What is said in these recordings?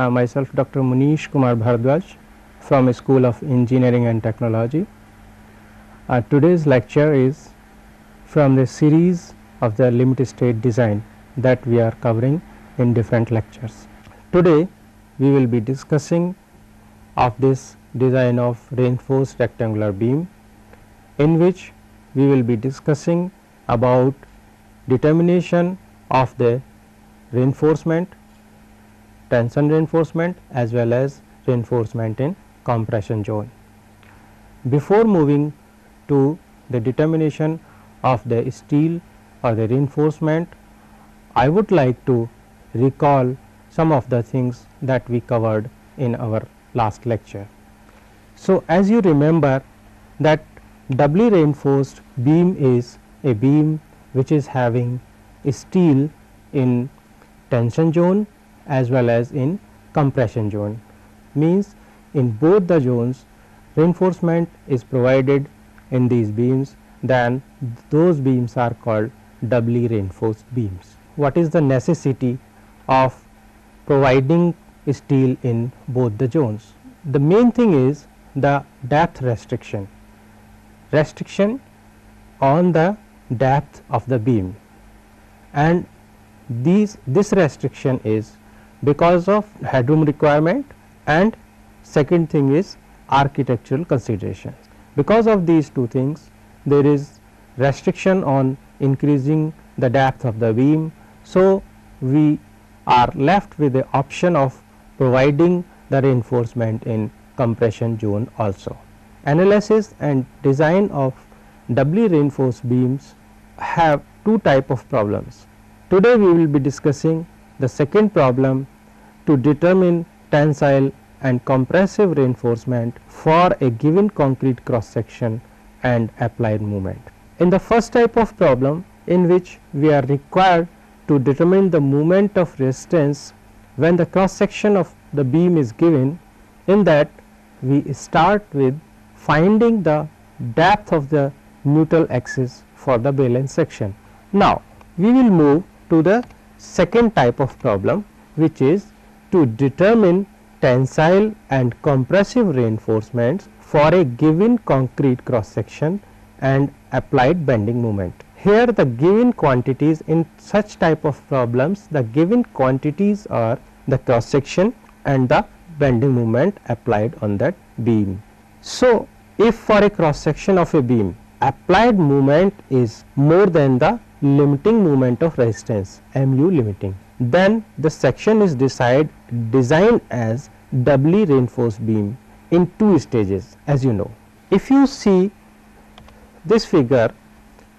Myself Dr. Munish Kumar Bharadwaj from School of Engineering and Technology. Today's lecture is from the series of the limit state design that we are covering in different lectures. Today we will be discussing of this design of reinforced rectangular beam, in which we will be discussing about determination of the reinforcement, tension reinforcement as well as reinforcement in compression zone. Before moving to the determination of the steel or the reinforcement, I would like to recall some of the things that we covered in our last lecture. So, as you remember that doubly reinforced beam is a beam which is having steel in tension zone as well as in compression zone, means in both the zones reinforcement is provided in these beams, then those beams are called doubly reinforced beams. What is the necessity of providing steel in both the zones? The main thing is the depth restriction on the depth of the beam, and this restriction is because of headroom requirement, and second thing is architectural considerations. Because of these two things, there is restriction on increasing the depth of the beam. So, we are left with the option of providing the reinforcement in compression zone also. Analysis and design of doubly reinforced beams have two type of problems. Today we will be discussing the second problem, to determine tensile and compressive reinforcement for a given concrete cross section and applied moment. In the first type of problem, in which we are required to determine the moment of resistance when the cross section of the beam is given, in that we start with finding the depth of the neutral axis for the balance section. Now, we will move to the second type of problem, which is to determine tensile and compressive reinforcements for a given concrete cross section and applied bending moment. Here the given quantities in such type of problems, the given quantities are the cross section and the bending moment applied on that beam. So, if for a cross section of a beam applied moment is more than the limiting moment of resistance, MU limiting, then the section is designed as doubly reinforced beam in two stages, as you know. If you see this figure,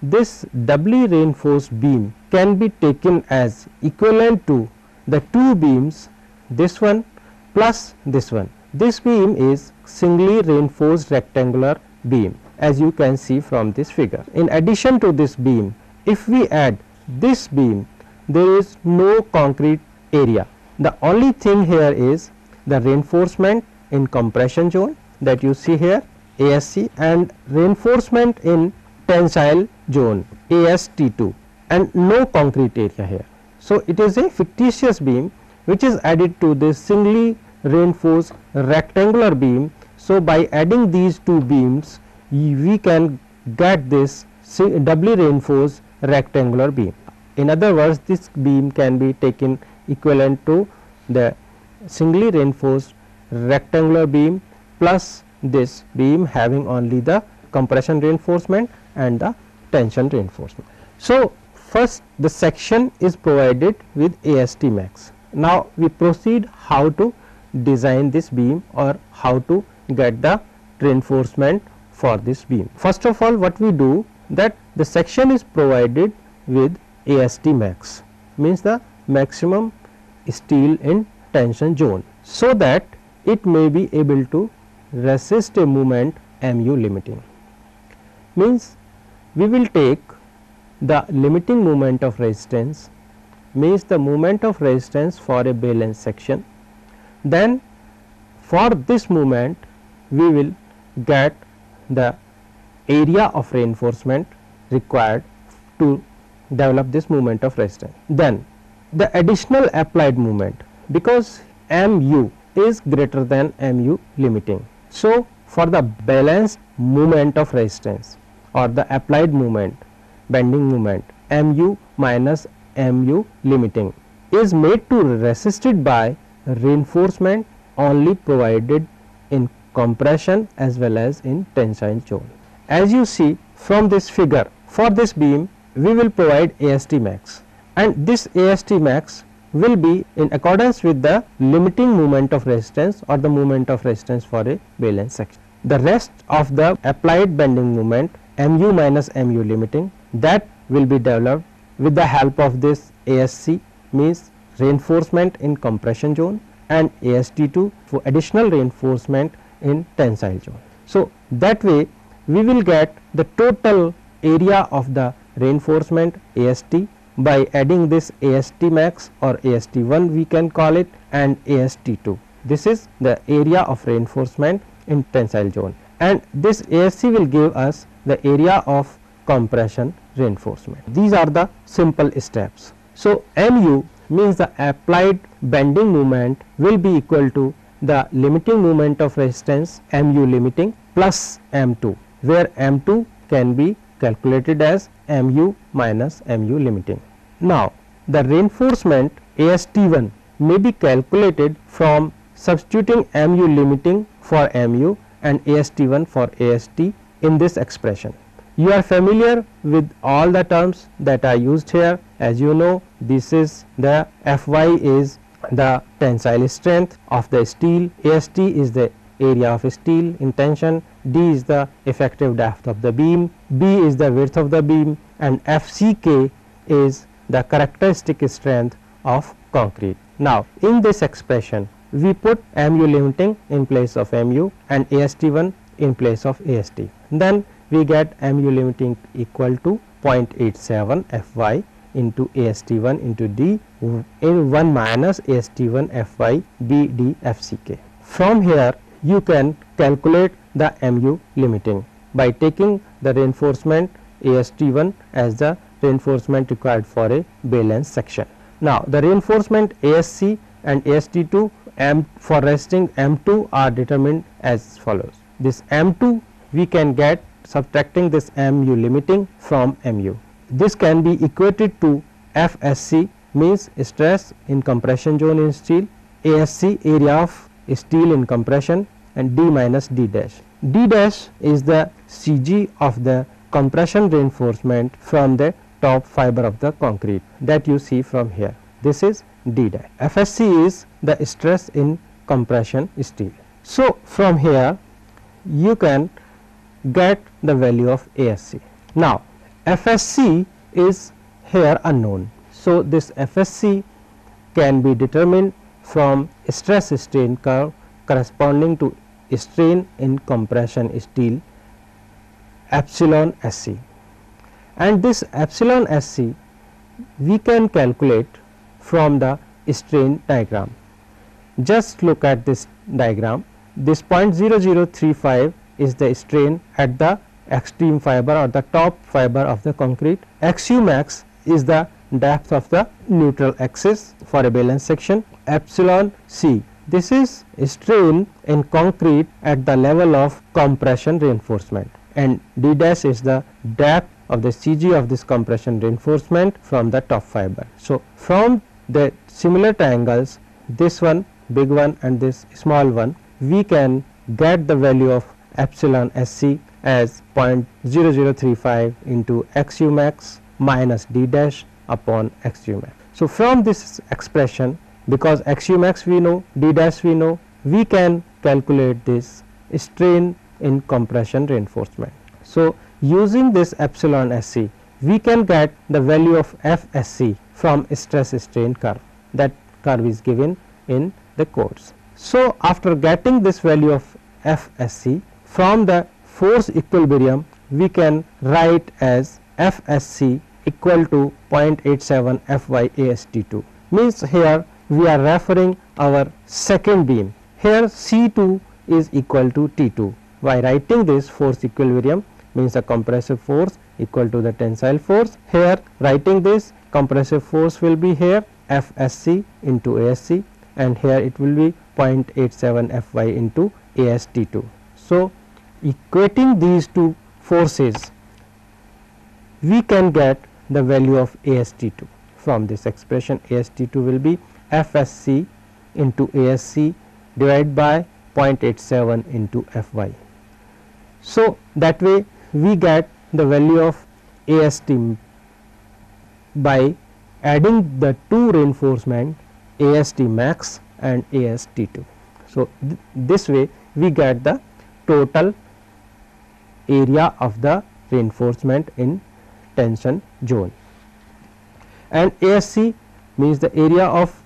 this doubly reinforced beam can be taken as equivalent to the two beams, this one plus this one. This beam is singly reinforced rectangular beam, as you can see from this figure. In addition to this beam, if we add this beam, there is no concrete area. The only thing here is the reinforcement in compression zone that you see here, ASC, and reinforcement in tensile zone, AST2, and no concrete area here. So, it is a fictitious beam which is added to this singly reinforced rectangular beam. So, by adding these two beams, we can get this doubly reinforced rectangular beam. In other words, this beam can be taken equivalent to the singly reinforced rectangular beam plus this beam having only the compression reinforcement and the tension reinforcement. So, first the section is provided with AST max. Now, we proceed how to design this beam or how to get the reinforcement for this beam. First of all, what we do, that the section is provided with AST max, means the maximum steel in tension zone, so that it may be able to resist a moment MU limiting. Means we will take the limiting moment of resistance, means the moment of resistance for a balance section. Then for this moment we will get the area of reinforcement required to develop this moment of resistance. Then the additional applied moment, because mu is greater than mu limiting. So, for the balanced moment of resistance or the applied moment, bending moment, mu minus mu limiting is made to resisted by reinforcement only provided in compression as well as in tensile zone. As you see from this figure, for this beam we will provide AST max, and this AST max will be in accordance with the limiting moment of resistance or the moment of resistance for a valence section. The rest of the applied bending moment, mu minus mu limiting, that will be developed with the help of this ASC, means reinforcement in compression zone, and AST2 for additional reinforcement in tensile zone. So, that way we will get the total area of the reinforcement AST by adding this AST max or AST1 we can call it, and AST2. This is the area of reinforcement in tensile zone, and this ASC will give us the area of compression reinforcement. These are the simple steps. So, mu means the applied bending moment will be equal to the limiting moment of resistance mu limiting plus m2, where m2 can be calculated as mu minus mu limiting. Now, the reinforcement AST1 may be calculated from substituting mu limiting for mu and AST1 for AST in this expression. You are familiar with all the terms that are used here. As you know, this is the Fy is the tensile strength of the steel, AST is the area of steel in tension, D is the effective depth of the beam, B is the width of the beam, and Fck is the characteristic strength of concrete. Now, in this expression we put mu limiting in place of mu and AST1 in place of AST. Then we get mu limiting equal to 0.87 Fy into AST1 into D in 1 minus AST1 Fy B D Fck. From here you can calculate the mu limiting by taking the reinforcement AST1 as the reinforcement required for a valence section. Now, the reinforcement ASC and AST2 for resting m2 are determined as follows. This m2 we can get subtracting this mu limiting from mu. This can be equated to FSC, means stress in compression zone in steel, ASC area of steel in compression, and D minus D dash. D dash is the CG of the compression reinforcement from the top fiber of the concrete that you see from here. This is D dash. FSC is the stress in compression steel. So, from here you can get the value of ASC. Now, FSC is here unknown. So, this FSC can be determined from stress strain curve corresponding to strain in compression steel epsilon SC, and this epsilon SC we can calculate from the strain diagram. Just look at this diagram. This 0.0035 is the strain at the extreme fiber or the top fiber of the concrete. Xu max is the depth of the neutral axis for a valence section. Epsilon C, this is strain in concrete at the level of compression reinforcement, and D dash is the depth of the CG of this compression reinforcement from the top fiber. So, from the similar triangles, this one big one and this small one, we can get the value of epsilon SC as 0.0035 into Xu max minus D dash upon Xu max. So, from this expression, because Xu max we know, D dash we know, we can calculate this strain in compression reinforcement. So, using this epsilon SC, we can get the value of FSC from stress strain curve. That curve is given in the codes. So, after getting this value of FSC from the force equilibrium, we can write as FSC equal to 0.87 Fy AST2, means here we are referring our second beam. Here C2 is equal to T2. By writing this force equilibrium means the compressive force equal to the tensile force. Here writing this compressive force will be here FSC into ASC, and here it will be 0.87 Fy into AST2. So, equating these two forces, we can get the value of AST2 from this expression. AST2 will be FSC into ASC divided by 0.87 into Fy. So, that way we get the value of AST by adding the two reinforcement AST max and AST2. So, this way we get the total area of the reinforcement in tension zone, and ASC means the area of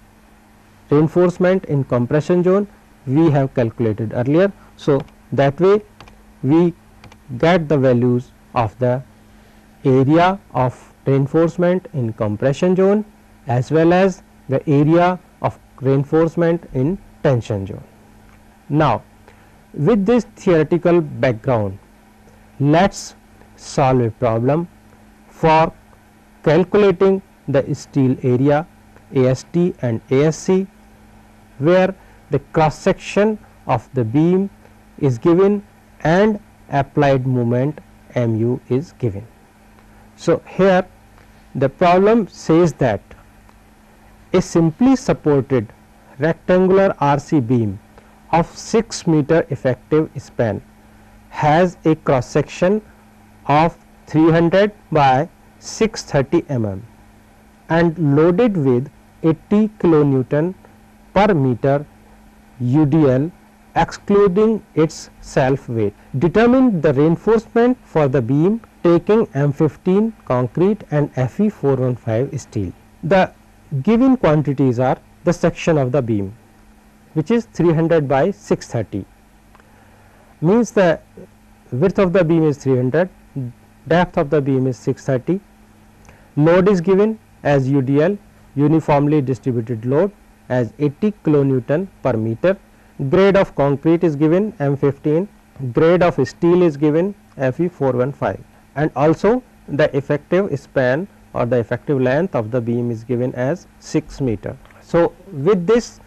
reinforcement in compression zone we have calculated earlier. So, that way we get the values of the area of reinforcement in compression zone as well as the area of reinforcement in tension zone. Now, with this theoretical background, let us solve a problem for calculating the steel area AST and ASC, where the cross section of the beam is given and applied moment mu is given. So, here the problem says that a simply supported rectangular RC beam of 6 meter effective span has a cross section of 300 by 630 mm and loaded with 80 kilonewton per meter UDL excluding its self weight. Determine the reinforcement for the beam taking M15 concrete and Fe 415 steel. The given quantities are the section of the beam, which is 300 by 630, means the width of the beam is 300, depth of the beam is 630, load is given as UDL, uniformly distributed load, as 80 kilonewton per meter, grade of concrete is given M15, grade of steel is given Fe 415, and also the effective span or the effective length of the beam is given as 6 meter. So, with this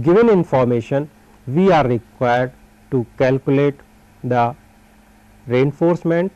given information, we are required to calculate the reinforcement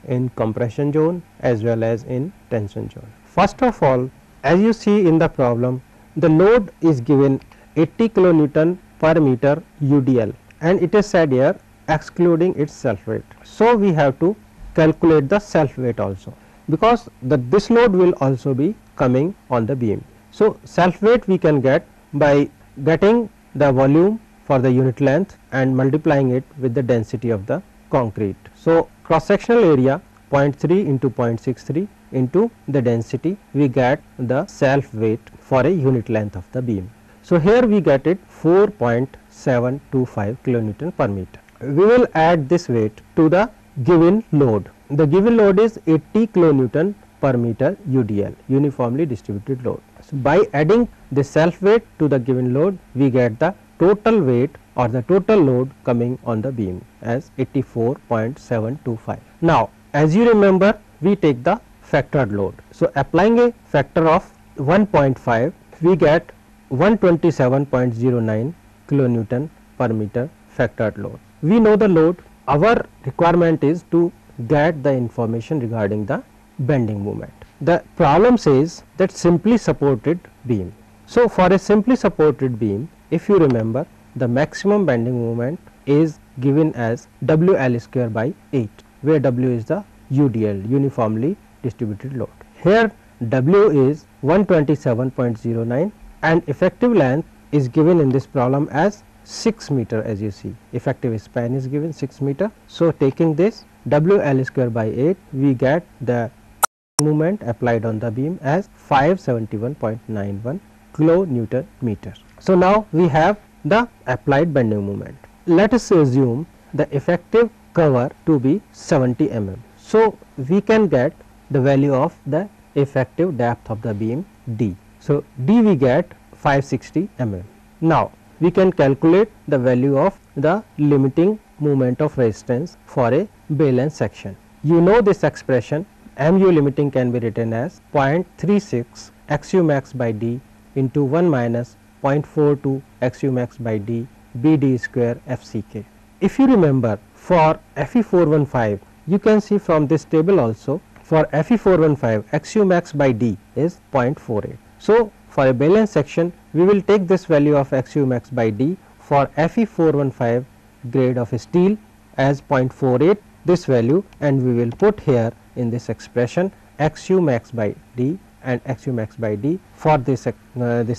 in compression zone as well as in tension zone. First of all, as you see in the problem, the load is given 80 kilonewton per meter UDL and it is said here excluding its self weight. So, we have to calculate the self weight also, because this load will also be coming on the beam. So, self weight we can get by getting the volume for the unit length and multiplying it with the density of the concrete. So, cross sectional area 0.3 into 0.63 into the density, we get the self weight for a unit length of the beam. So, here we get it 4.725 kilonewton per meter. We will add this weight to the given load. The given load is 80 kilonewton per meter UDL, uniformly distributed load. So, by adding the self weight to the given load, we get the total weight or the total load coming on the beam as 84.725. Now, as you remember, we take the factored load. So, applying a factor of 1.5, we get 127.09 kilonewton per meter factored load. We know the load. Our requirement is to get the information regarding the bending moment. The problem says that simply supported beam. So, for a simply supported beam, if you remember, the maximum bending moment is given as WL square by 8, where W is the UDL, uniformly distributed load. Here W is 127.09 and effective length is given in this problem as 6 meter, as you see effective span is given 6 meter. So, taking this WL square by 8, we get the moment applied on the beam as 571.91 kilonewton meter. So, now we have the applied bending moment. Let us assume the effective cover to be 70 mm. So, we can get the value of the effective depth of the beam D. So, D we get 560 mm. Now, we can calculate the value of the limiting moment of resistance for a balance section. You know this expression, mu limiting can be written as 0.36 xu max by D into 1 minus 0.42 XU max by D BD square FCK. If you remember, for Fe415 you can see from this table also, for Fe415 XU max by D is 0.48. So, for a balanced section we will take this value of XU max by D for Fe415 grade of steel as 0.48 this value, and we will put here in this expression XU max by D and XU max by D. For this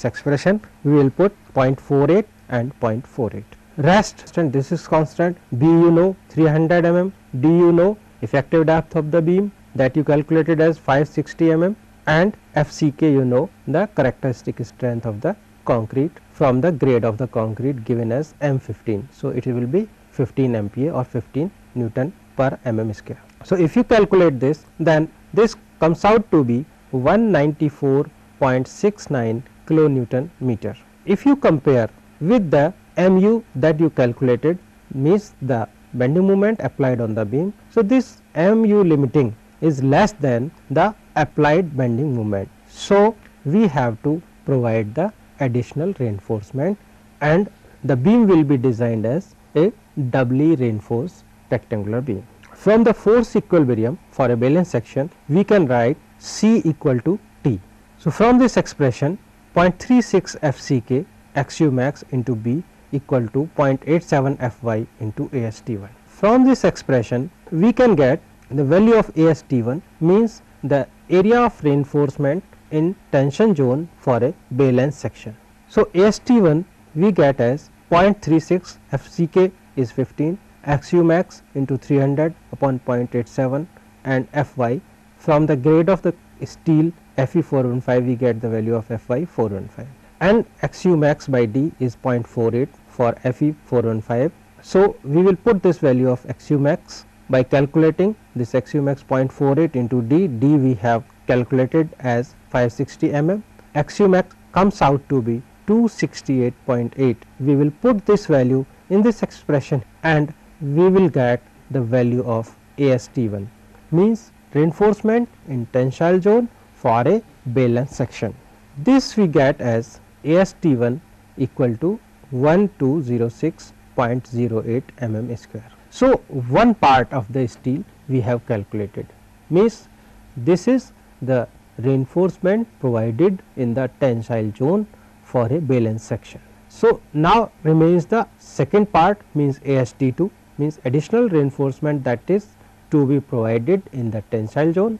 expression we will put 0.48 and 0.48. Rest, and this is constant. B you know 300 mm, D you know effective depth of the beam that you calculated as 560 mm, and FCK you know the characteristic strength of the concrete from the grade of the concrete given as M15. So, it will be 15 MPa or 15 Newton per mm square. So, if you calculate this, then this comes out to be 194.69 kilonewton meter. If you compare with the mu that you calculated, means the bending moment applied on the beam. So, this mu limiting is less than the applied bending moment. So, we have to provide the additional reinforcement, and the beam will be designed as a doubly reinforced rectangular beam. From the force equilibrium for a balanced section, we can write C equal to T. So, from this expression 0.36 FCK XU max into B equal to 0.87 Fy into AST1. From this expression we can get the value of AST1, means the area of reinforcement in tension zone for a balanced section. So, AST1 we get as 0.36 FCK is 15, XU max into 300 upon 0.87 and Fy. From the grade of the steel Fe415 we get the value of Fy415, and XU max by D is 0.48 for Fe415. So, we will put this value of XU max by calculating this XU max 0.48 into D. D we have calculated as 560 mm. XU max comes out to be 268.8. We will put this value in this expression and we will get the value of AST1, means reinforcement in tensile zone for a balanced section. This we get as AST1 equal to 1206.08 mm square. So, one part of the steel we have calculated, means this is the reinforcement provided in the tensile zone for a balanced section. So, now remains the second part, means AST2, means additional reinforcement that is to be provided in the tensile zone,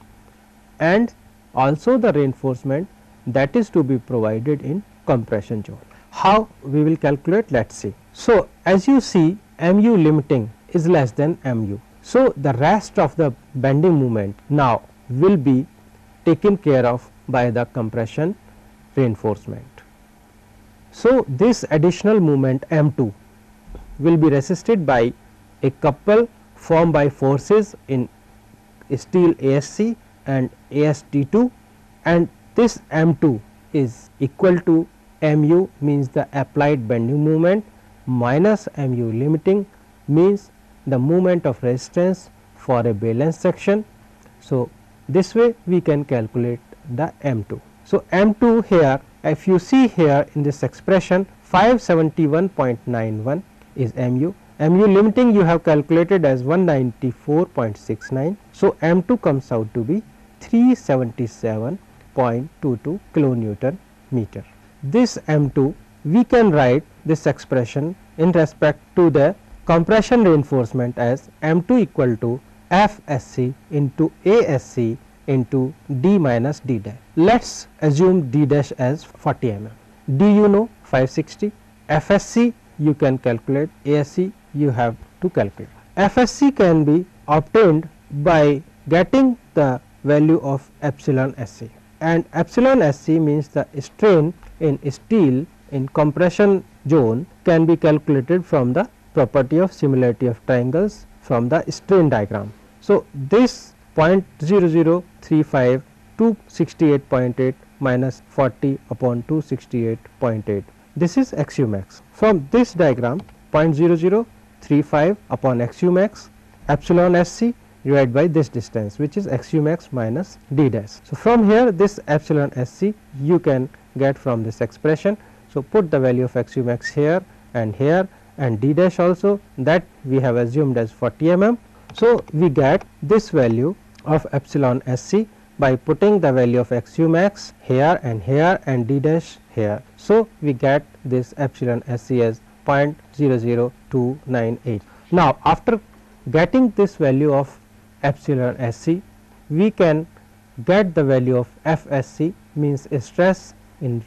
and also the reinforcement that is to be provided in compression zone. How we will calculate, let us see. So, as you see, mu limiting is less than mu. So, the rest of the bending moment now will be taken care of by the compression reinforcement. So, this additional moment M2 will be resisted by a couple formed by forces in steel ASC and AST2, and this M2 is equal to mu, means the applied bending moment, minus mu limiting, means the moment of resistance for a balanced section. So, this way we can calculate the M2. So, M2 here, if you see here in this expression 571.91 is mu. Mu limiting you have calculated as 194.69. So, M2 comes out to be 377.22 kilonewton meter. This M2 we can write this expression in respect to the compression reinforcement as M2 equal to FSC into ASC into D minus D dash. Let us assume D dash as 40 mm. D you know 560, FSC you can calculate, ASC you have to calculate. FSC can be obtained by getting the value of epsilon SC, and epsilon SC means the strain in steel in compression zone can be calculated from the property of similarity of triangles from the strain diagram. So, this 0.0035 268.8 minus 40 upon 268.8, this is XU max. From this diagram 0.0035 upon XU max epsilon SC divided by this distance, which is XU max minus D dash. So, from here this epsilon SC you can get from this expression. So, put the value of XU max here and D dash also, that we have assumed as 40 mm. So, we get this value of epsilon SC by putting the value of XU max here and D dash here. So, we get this epsilon SC as 0.00298. Now, after getting this value of epsilon SC, we can get the value of FSC, means stress in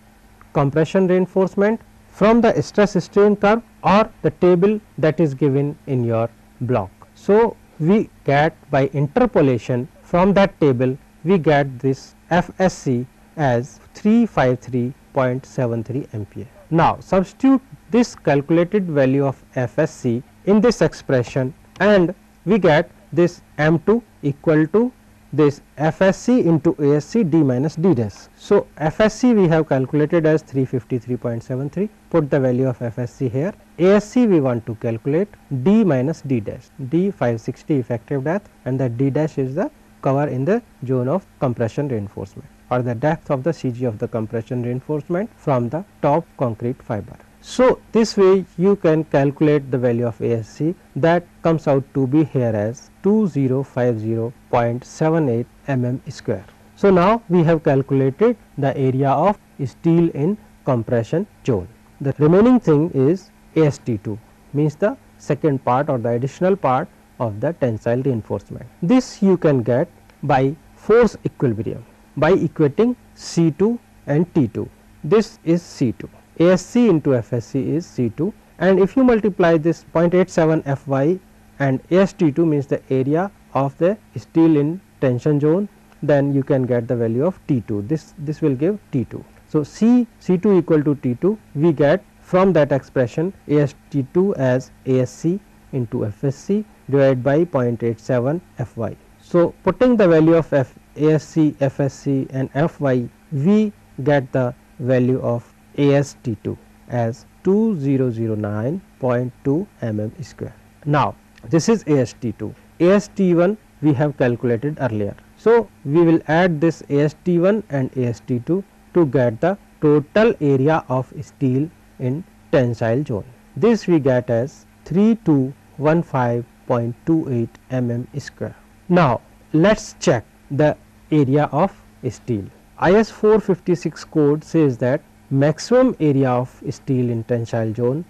compression reinforcement, from the stress strain curve or the table that is given in your block. So, we get by interpolation from that table, we get this FSC as 353.73 ampere. Now, substitute this calculated value of FSC in this expression and we get this M2 equal to this FSC into ASC D minus D dash. So, FSC we have calculated as 353.73, put the value of FSC here, ASC we want to calculate D minus D dash, D 560 effective depth and the D dash is the cover in the zone of compression reinforcement or the depth of the CG of the compression reinforcement from the top concrete fiber. So, this way you can calculate the value of ASC, that comes out to be here as 2050.78 mm square. So, now we have calculated the area of steel in compression zone. The remaining thing is AST2, means the second part or the additional part of the tensile reinforcement. This you can get by force equilibrium by equating C2 and T2. This is C2. ASC into FSC is C2 and if you multiply this 0.87 Fy and AST2 means the area of the steel in tension zone, then you can get the value of T2. This will give T2. So, C2 equal to T2, we get from that expression AST2 as ASC into FSC divided by 0.87 Fy. So, putting the value of ASC, FSC and Fy, we get the value of AST2 as 2009.2 mm square. Now, this is AST2. AST1 we have calculated earlier. So, we will add this AST1 and AST2 to get the total area of steel in tensile zone. This we get as 3215.28 mm square. Now, let us check the area of steel. IS 456 code says that maximum area of steel in tensile zone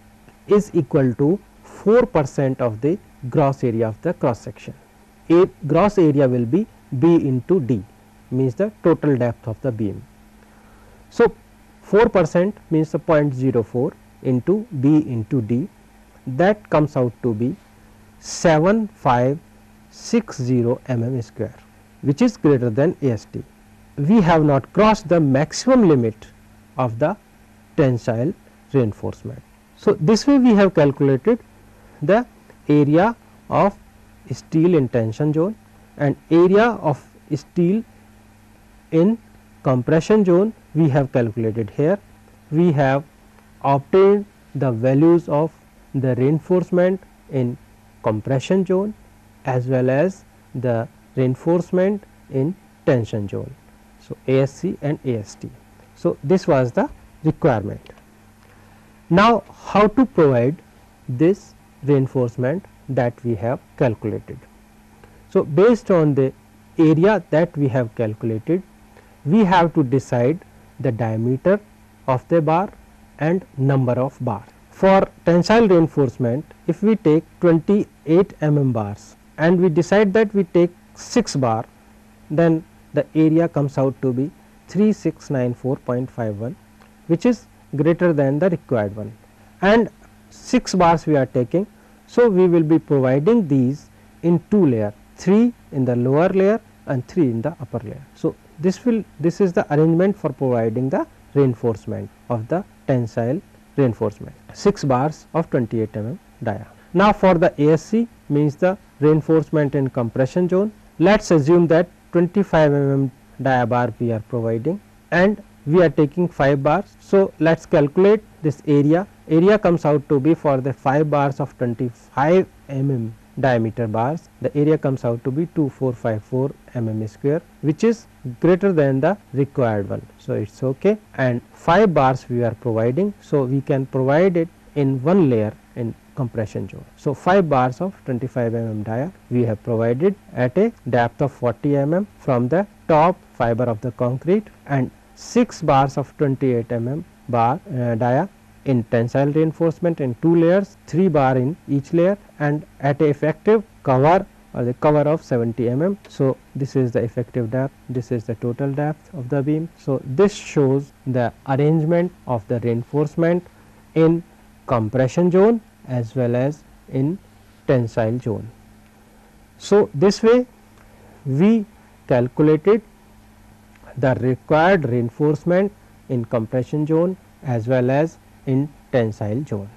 is equal to 4% of the gross area of the cross section. A gross area will be B into D, means the total depth of the beam. So, 4% means the 0.04 into B into D, that comes out to be 7560 mm square, which is greater than AST. We have not crossed the maximum limit of the tensile reinforcement. So, this way we have calculated the area of steel in tension zone and area of steel in compression zone we have calculated here. We have obtained the values of the reinforcement in compression zone as well as the reinforcement in tension zone. So, ASC and AST. So, this was the requirement. Now, how to provide this reinforcement that we have calculated. So, based on the area that we have calculated, we have to decide the diameter of the bar and number of bars. For tensile reinforcement, if we take 28 mm bars and we decide that we take 6 bar, then the area comes out to be 3694.51, which is greater than the required one, and 6 bars we are taking. So, we will be providing these in 2 layers, 3 in the lower layer and 3 in the upper layer. So, this is the arrangement for providing the reinforcement of the tensile reinforcement, 6 bars of 28 mm dia. Now, for the ASC means the reinforcement in compression zone, let us assume that 25 mm dia bar we are providing and we are taking 5 bars. So, let us calculate this area. Area comes out to be for the 5 bars of 25 mm diameter bars, the area comes out to be 2454 mm square, which is greater than the required one. So, it is okay, and 5 bars we are providing. So, we can provide it in one layer in compression zone. So, 5 bars of 25 mm dia we have provided at a depth of 40 mm from the top fiber of the concrete, and 6 bars of 28 mm bar dia in tensile reinforcement in 2 layers, 3 bar in each layer, and at a effective cover or the cover of 70 mm. So, this is the effective depth, this is the total depth of the beam. So, this shows the arrangement of the reinforcement in compression zone as well as in tensile zone. So, this way we calculated the required reinforcement in compression zone as well as in tensile zone.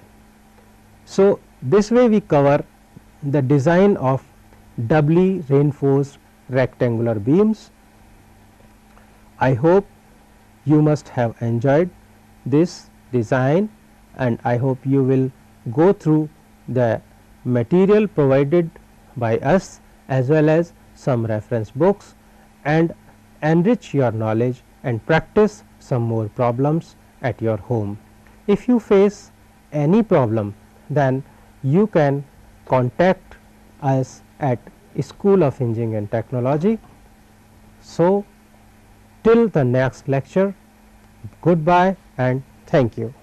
So, this way we cover the design of doubly reinforced rectangular beams. I hope you must have enjoyed this design, and I hope you will go through the material provided by us as well as some reference books and enrich your knowledge and practice some more problems at your home. If you face any problem, then you can contact us at School of Engineering and Technology. So, till the next lecture, goodbye and thank you.